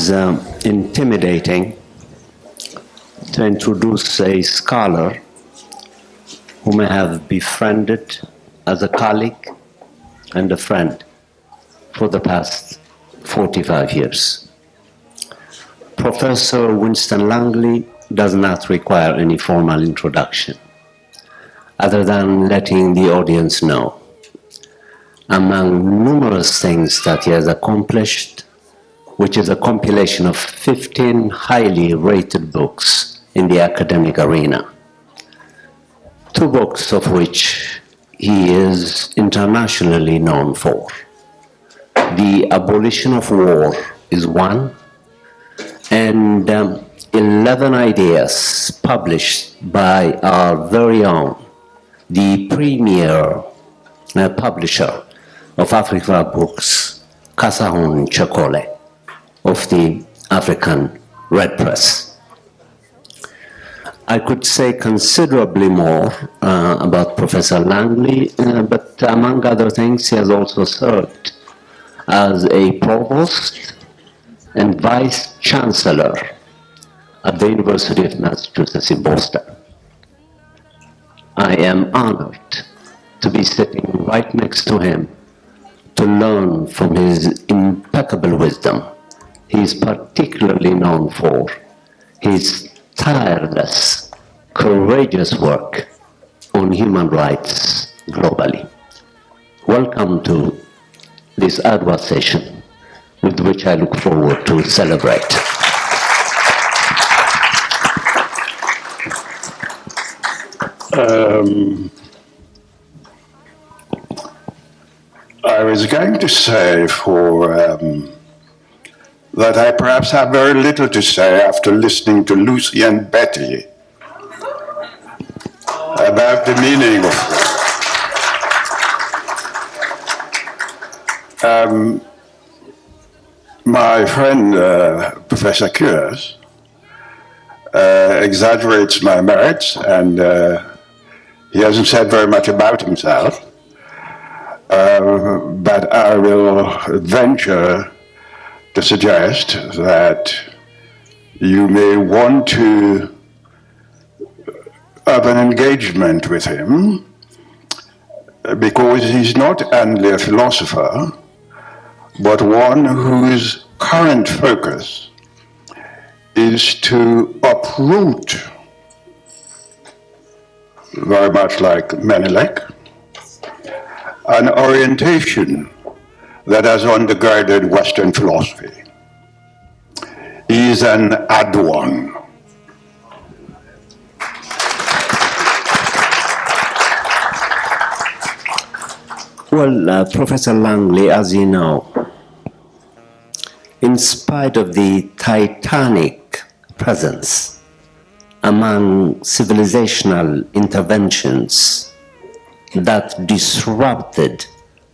is intimidating to introduce a scholar whom I have befriended as a colleague and a friend for the past 45 years. Professor Winston Langley does not require any formal introduction, other than letting the audience know, among numerous things that he has accomplished, which is a compilation of 15 highly rated books in the academic arena, 2 books of which he is internationally known for. The Abolition of War is one, and 11 ideas published by our very own, the premier publisher of Africa books, Kasahun Chakole, of the African Red Press. I could say considerably more about Professor Langley, but among other things, he has also served as a provost and vice chancellor at the University of Massachusetts in Boston. I am honored to be sitting right next to him to learn from his impeccable wisdom. He is particularly known for his tireless, courageous work on human rights globally. Welcome to this Adwa session, with which I look forward to celebrate. I was going to say that I perhaps have very little to say after listening to Lucy and Betty about the meaning of war. My friend, Professor Kures, exaggerates my merits, and he hasn't said very much about himself. But I will venture to suggest that you may want to have an engagement with him, because he's not only a philosopher, but one whose current focus is to uproot, very much like Menelik, an orientation that has undergirded Western philosophy. He is an Adwan. Well, Professor Langley, as you know, in spite of the titanic presence among civilizational interventions that disrupted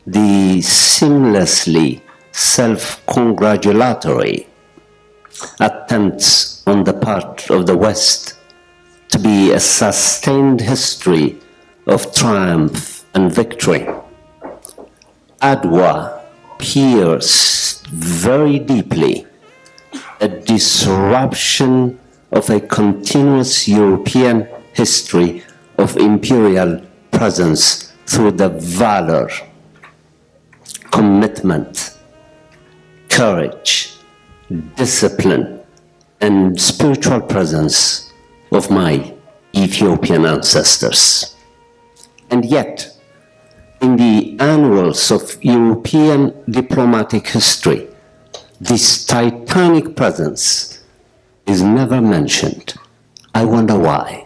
the seamlessly self-congratulatory attempts on the part of the West to be a sustained history of triumph and victory, Adwa pierced very deeply a disruption of a continuous European history of imperial presence through the valor, commitment, courage, discipline, and spiritual presence of my Ethiopian ancestors. And yet, in the annals of European diplomatic history, this titanic presence is never mentioned. I wonder why.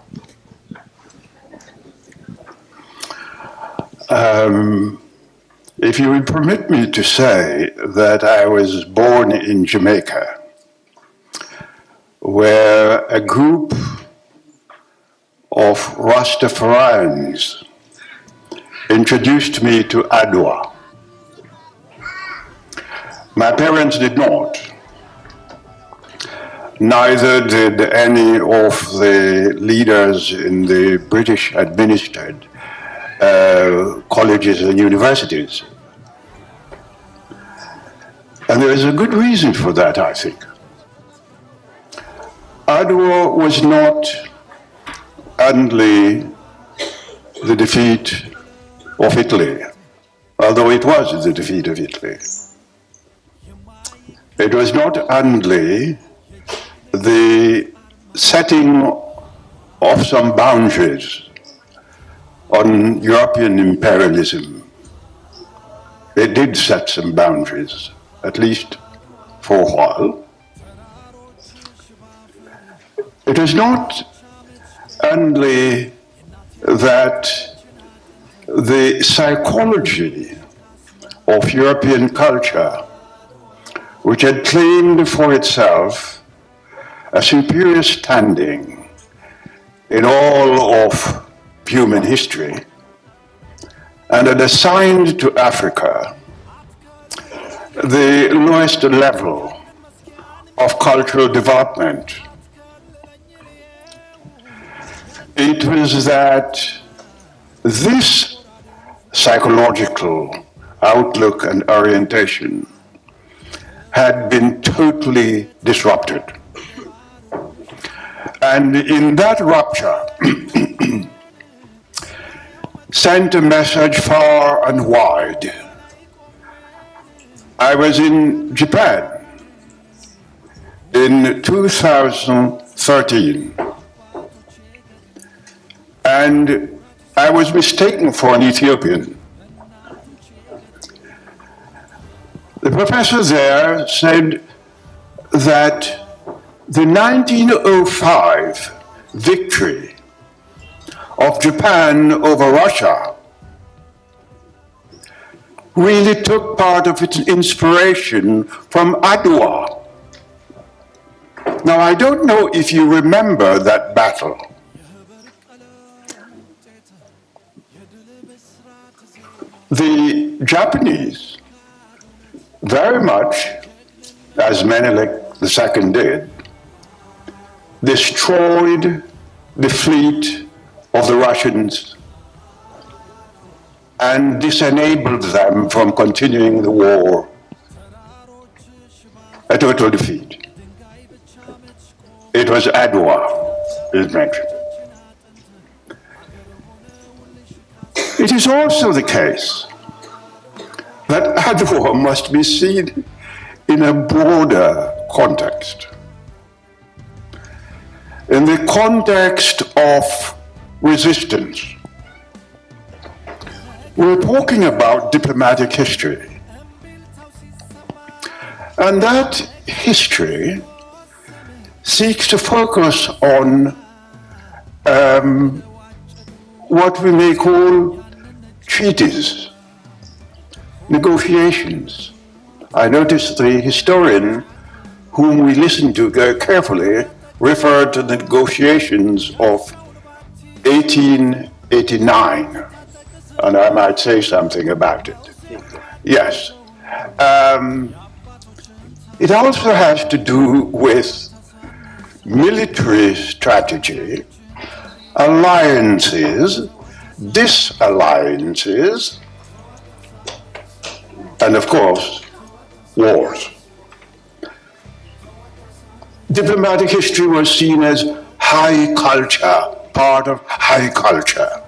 If you would permit me to say that I was born in Jamaica, where a group of Rastafarians introduced me to Adwa. My parents did not. Neither did any of the leaders in the British administered colleges and universities. And there is a good reason for that, I think. Adwa was not only the defeat of Italy, although it was the defeat of Italy. It was not only the setting of some boundaries on European imperialism. It did set some boundaries, at least for a while. It was not only that the psychology of European culture, which had claimed for itself a superior standing in all of human history, and had assigned to Africa the lowest level of cultural development. It was that this psychological outlook and orientation had been totally disrupted. And in that rupture, sent a message far and wide. I was in Japan in 2013, and I was mistaken for an Ethiopian. The professor there said that the 1905 victory of Japan over Russia really took part of its inspiration from Adwa. Now, I don't know if you remember that battle. The Japanese, very much as Menelik II did, destroyed the fleet of the Russians and disenabled them from continuing the war. A total defeat. It was Adwa, is mentioned. It is also the case that Adwa must be seen in a broader context. In the context of resistance. We're talking about diplomatic history. And that history seeks to focus on what we may call treaties, negotiations. I noticed the historian whom we listened to very carefully referred to the negotiations of 1889, and I might say something about it. Yes. It also has to do with military strategy, alliances, disalliances, and of course, wars. Diplomatic history was seen as high culture, part of high culture.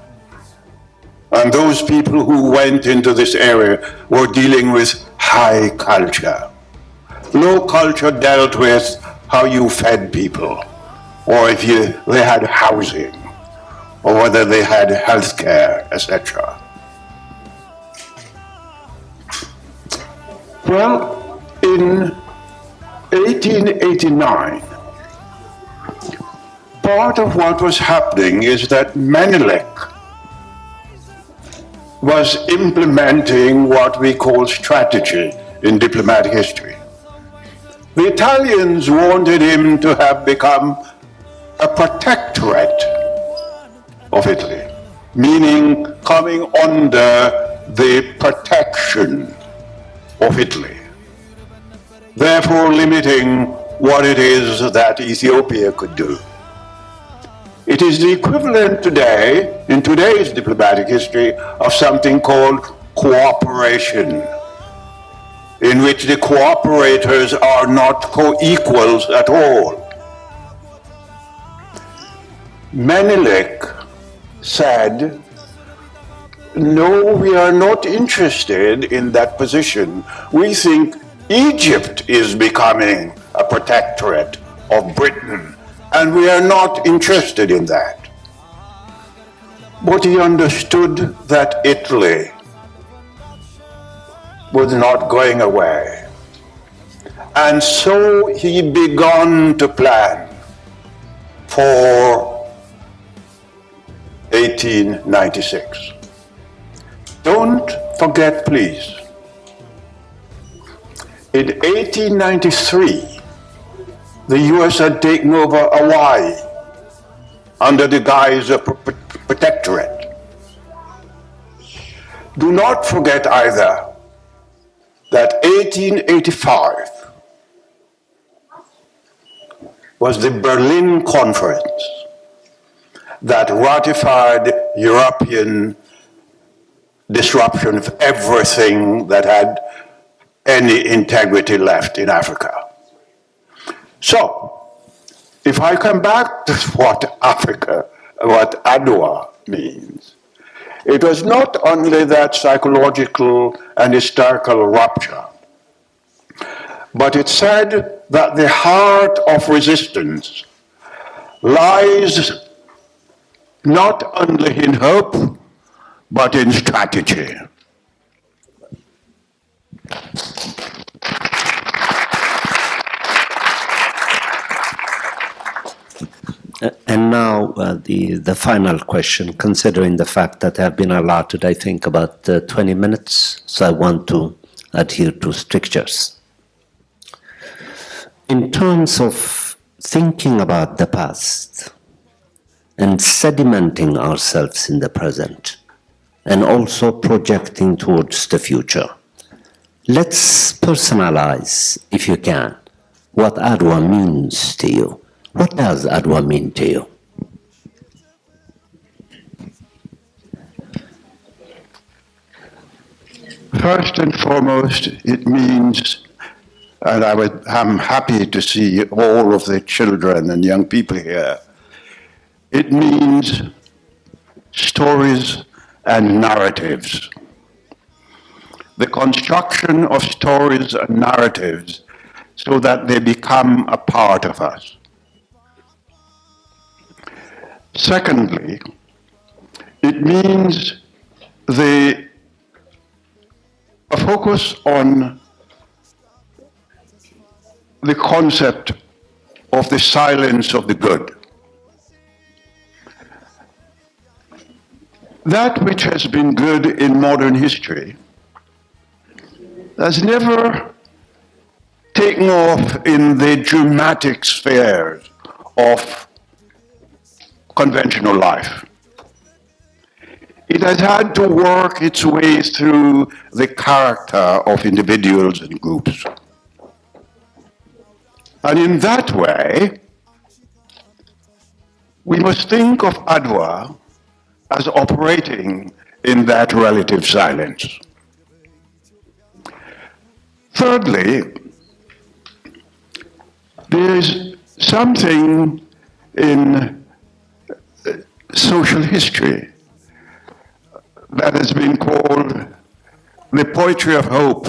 And those people who went into this area were dealing with high culture. Low culture dealt with how you fed people, or if they had housing, or whether they had health care, etc. Well, in 1889, part of what was happening is that Menelik was implementing what we call strategy in diplomatic history. The Italians wanted him to have become a protectorate of Italy, meaning coming under the protection of Italy, therefore limiting what it is that Ethiopia could do. It is the equivalent today, in today's diplomatic history, of something called cooperation, in which the cooperators are not co-equals at all. Menelik said, no, we are not interested in that position. We think Egypt is becoming a protectorate of Britain, and we are not interested in that. But he understood that Italy was not going away. And so he began to plan for 1896. Don't forget, please, in 1893, the US had taken over Hawaii under the guise of protectorate. Do not forget either that 1885 was the Berlin Conference that ratified European disruption of everything that had any integrity left in Africa. So, if I come back to what Adwa means, it was not only that psychological and historical rupture, but it said that the heart of resistance lies not only in hope, but in strategy. And now the final question, considering the fact that I have been allotted, I think, about 20 minutes, so I want to adhere to strictures. In terms of thinking about the past and sedimenting ourselves in the present, and also projecting towards the future, let's personalize, if you can, what Adwa means to you. What does Adwa mean to you? First and foremost, it means, and I'm happy to see all of the children and young people here, it means stories and narratives. The construction of stories and narratives so that they become a part of us. Secondly, it means a focus on the concept of the silence of the good. That which has been good in modern history has never taken off in the dramatic spheres of conventional life. It has had to work its way through the character of individuals and groups. And in that way, we must think of Adwa as operating in that relative silence. Thirdly, there is something in social history that has been called the poetry of hope.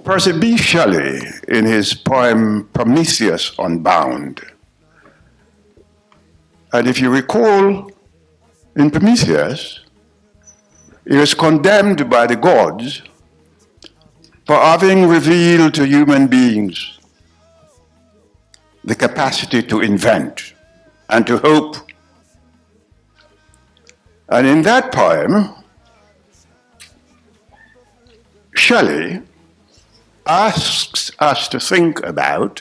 Percy B. Shelley, in his poem Prometheus Unbound, and if you recall, in Prometheus, he was condemned by the gods for having revealed to human beings the capacity to invent and to hope. And in that poem, Shelley asks us to think about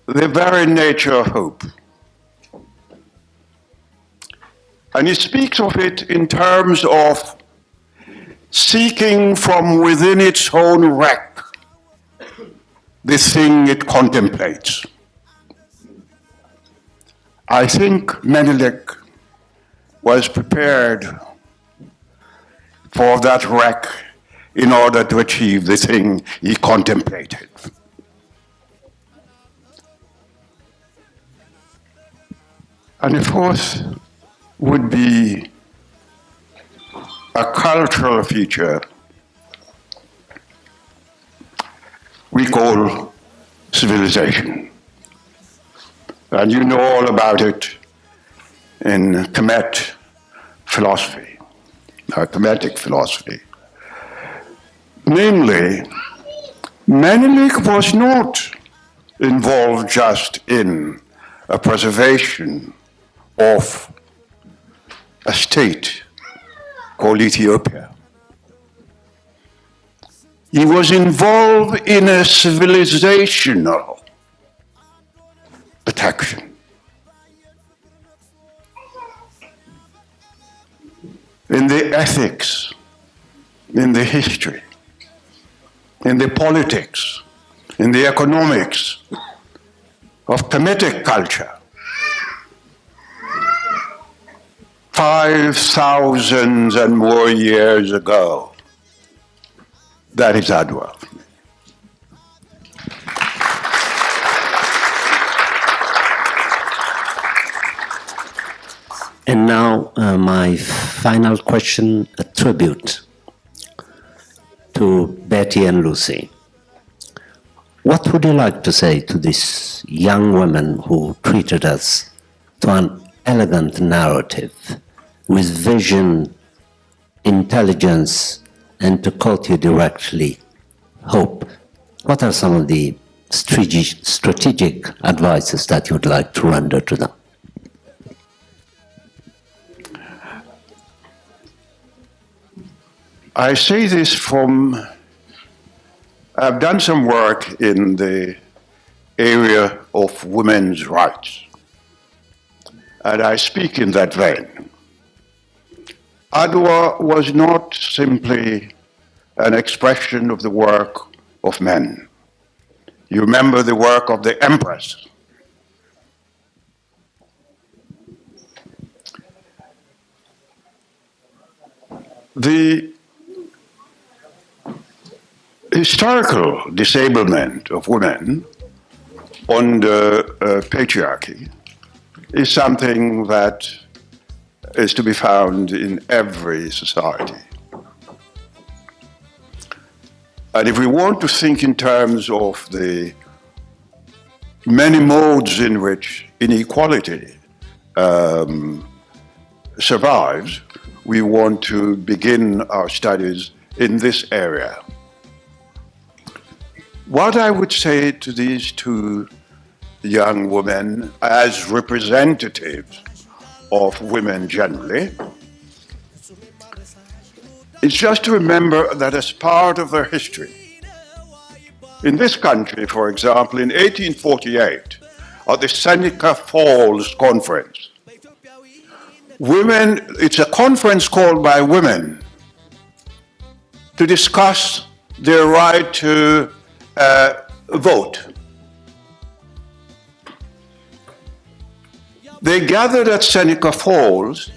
the very nature of hope. And he speaks of it in terms of seeking from within its own wreck the thing it contemplates. I think Menelik was prepared for that wreck in order to achieve the thing he contemplated. And the fourth would be a cultural feature we call civilization. And you know all about it in Kemet philosophy, Kemetic philosophy. Namely, Menelik was not involved just in a preservation of a state called Ethiopia. He was involved in a civilizational protection. In the ethics, in the history, in the politics, in the economics of Kemetic culture. 5,000 and more years ago. That is Adwa. And now my final question, a tribute to Betty and Lucy. What would you like to say to these young women who treated us to an elegant narrative with vision, intelligence, and to quote you directly, hope? What are some of the strategic advices that you'd like to render to them? I say this from, I've done some work in the area of women's rights, and I speak in that vein. Adwa was not simply an expression of the work of men. You remember the work of the Empress. The historical disablement of women under patriarchy is something that is to be found in every society. And if we want to think in terms of the many modes in which inequality survives, we want to begin our studies in this area. What I would say to these two young women as representatives of women generally is just to remember that as part of their history, in this country, for example, in 1848, at the Seneca Falls Conference, women, it's a conference called by women to discuss their right to vote. They gathered at Seneca Falls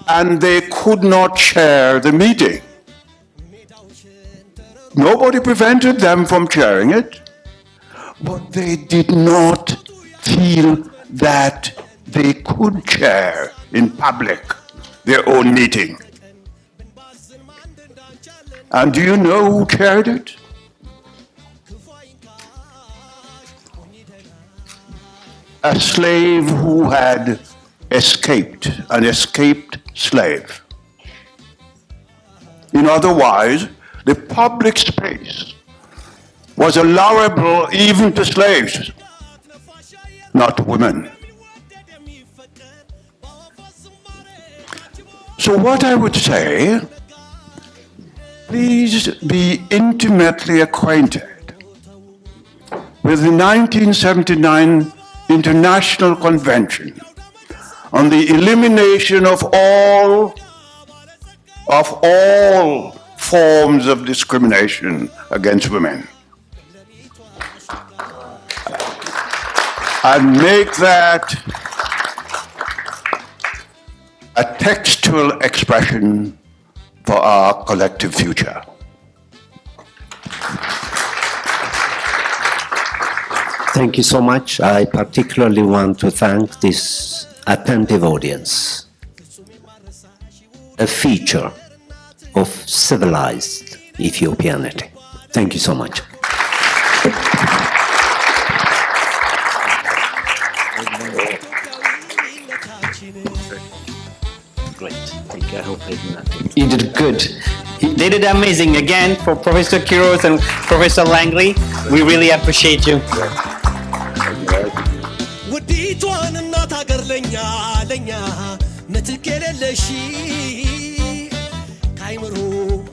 and they could not chair the meeting. Nobody prevented them from chairing it, but they did not feel that they could chair in public their own meeting. And do you know who chaired it? A slave who had escaped, an escaped slave. In other words, the public space was allowable even to slaves, not to women. So what I would say, please be intimately acquainted with the 1979 International Convention on the elimination of all forms of discrimination against women. And make that a textual expression for our collective future. Thank you so much. I particularly want to thank these attentive audience, a feature of civilized Ethiopianity. Thank you so much. Great. Thank you. I hope I did not. You did good. They did amazing. Again, for Professor Kiros and Professor Langley, we really appreciate you.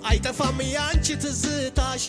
አይጠፋም ያንቺ ትዝታሽ